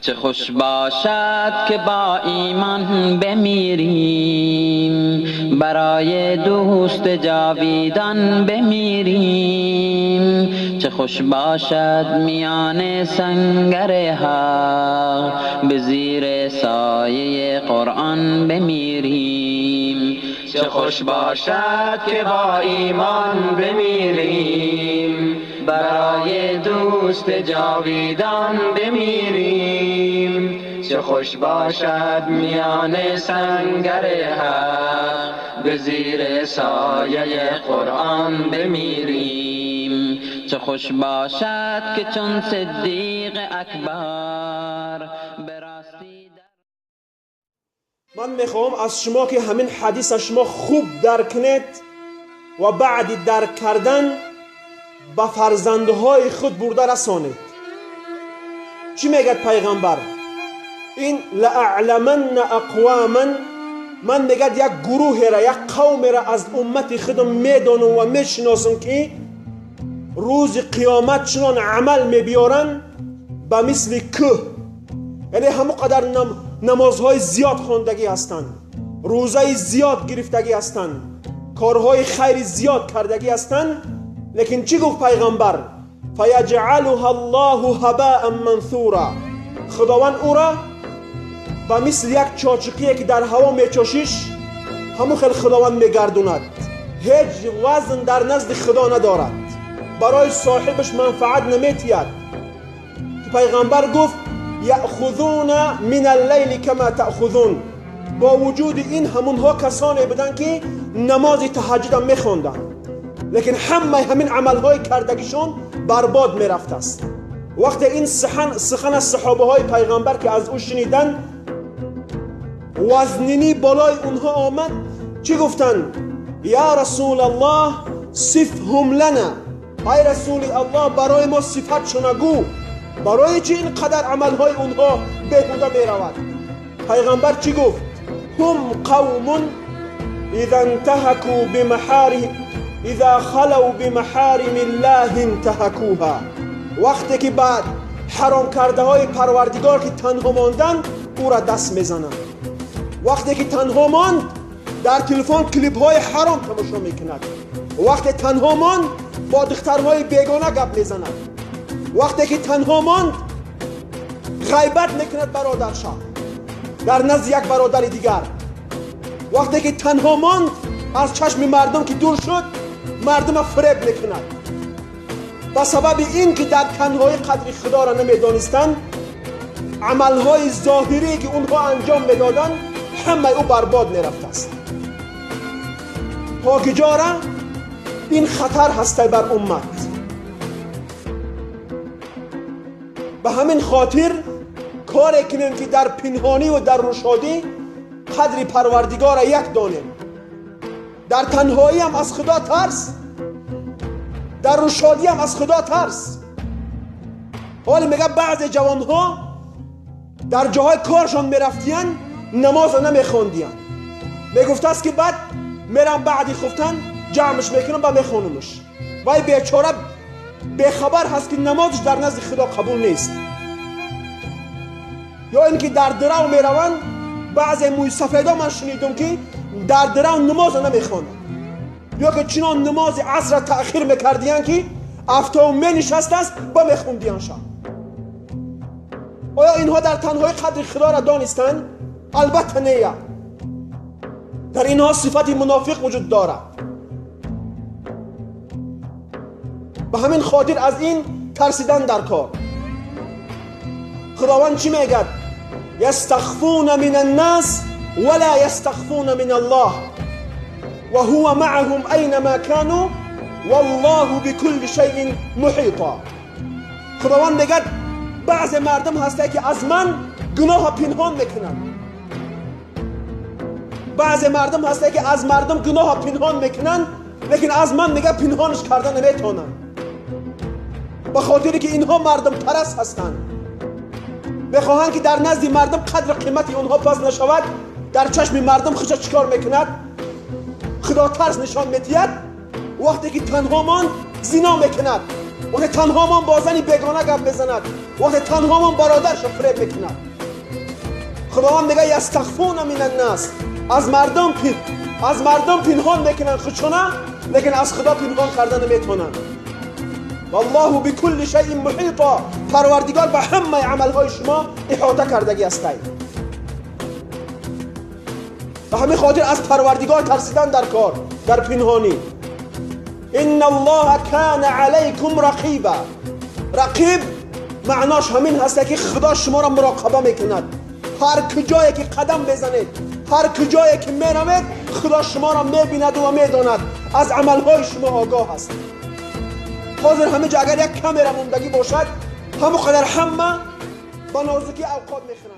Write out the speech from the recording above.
چه خوش باشد که با ایمان بمیریم، برای دوست جاویدان بمیریم. چه خوش باشد میان سنگر حق، به زیر سایه قرآن بمیریم. چه خوش باشد که با ایمان بمیریم، برای دوست جاویدان بمیریم. چه خوش باشد میان سنگر حق، به زیر سایه قرآن بمیریم. چه خوش باشد که چون صدیق اکبر به راستی من میخوام از شما که همین حدیث شما خوب درک کنید و بعد درک کردن به فرزندهای خود برده رسانید. چی میگه پیغمبر؟ این لأعلمن اقواما، من میگه یک گروه را، یک قوم را از امت خودم میدانم و میشناسم که روز قیامت چنان عمل میبیارن به مثل که، یعنی همون قدر نمازهای زیاد خواندگی هستند، روزه زیاد گرفتگی هستند، کارهای خیر زیاد کردگی هستند، لیکن چی گفت پیغمبر؟ فیجعلها الله هباء منثورا، خداوند او را به مثل یک چاچقیه که در هوا میچاشیش همون خیلی خداوند میگردوند، هیچ وزن در نزد خدا ندارد، برای صاحبش منفعت نمیتید. پیغمبر گفت یأخذون من اللیل کما تأخذون، با وجود این همونها کسانی بودن که نماز تهجد هم میخوندن، لیکن همین عملهای کردگیشون برباد میرفت است. وقتی این سخن از صحابه های پیغمبر که از او شنیدن، وزنینی بالای اونها آمد، چی گفتن؟ یا رسول الله صفهم لنا، ای رسول الله برای ما صفتشون گو، برای چی این قدر عملهای اونها بهوده میرود؟ پیغمبر چی گفت؟ هم قوم اذا انتهكوا بمحارم، اذا خلوا بمحارم الله انتهكوها، وقتی که بعد حرام کرده های پروردگار که تنها ماندن او را دست میزنند، وقتی که تنها ماند در تلفن کلیپ های حرام تماشا میکند، وقتی تنها ماند با دخترهای بیگانه گپ میزند، وقتی که تنها ماند غیبت میکند برادرش در نزد یک برادر دیگر، وقتی که تنها ماند از چشم مردم که دور شد مردم فریب میکند. به سبب این که در تنهایی قدر خدا را نمیدانستند، عملهای ظاهری که اونها انجام میدادند همه او برباد میرفت است. پاکیجا این خطر هست بر امت. به همین خاطر کاری کنیم که در پنهانی و در روشادی قدر پروردگار یک دانیم. در تنهایی هم از خدا ترس، در روشادی هم از خدا ترس. حالا میگه بعض جوانها در جاهای کارشان میرفتین نماز نمیخوندین، میگفته است که بعد میرم بعدی خفتن جمعش میکنم با میخونمش. وای بیچاره بخبر هست که نمازش در نزد خدا قبول نیست. یا اینکه در درو میروند، بعض موی سفیدا من شنیدم که در درو نماز نمیخوانند، یا که چنان نماز عصر تأخیر میکردین که افتاو نشسته است با میخوندین شب. آیا اینها در تنهایی قدر خدا را دانستند؟ البته نه. در اینها صفت منافق وجود دارد. به همین خاطر از این ترسیدن در کار. خداوند چی میگه؟ یستخفون من الناس ولا یستخفون من الله و هو معهم اینما كانوا والله بكل شيء محیطا. خداوند میگه بعض مردم هسته که از من گناه پنهان میکنن، بعض مردم هسته که از مردم گناه پنهان میکنن، لیکن از من میگه پنهانش کردن نمیتونن، به خاطری که اینها مردم پرست هستند. بخواهند که در نزد مردم قدر قیمتی اونها پاس نشود، در چشم مردم خودش چیکار میکند؟ خدا ترس نشان میدهد. وقتی که تنها ماند زنا میکند، وقت تنها من با زنی بیگانه گپ بزند، وقت تنها من برادرش فریب بکند. خداوند میگه یستخفون من الناس، از مردم پنهان میکنن خودشونه، لیکن از خدا پنهان کردن نمیتونن. والله بكل شيء محيطا، پروردگار به همه عملهای شما احاطه کردگی است. به همین خاطر از پروردگار ترسیدن در کار، در پنهانی. ان الله كان عليكم رقيبا. رقیب معناش همین هست که خدا شما را مراقبه میکند. هر کجایی که قدم بزنید، هر کجایی که میروید، خدا شما را میبیند و میداند، از عملهای شما آگاه است. حاضر همه جا اگر یک کامera موندگی باشد، همه قدر همه با نازکی اوقات میخورند.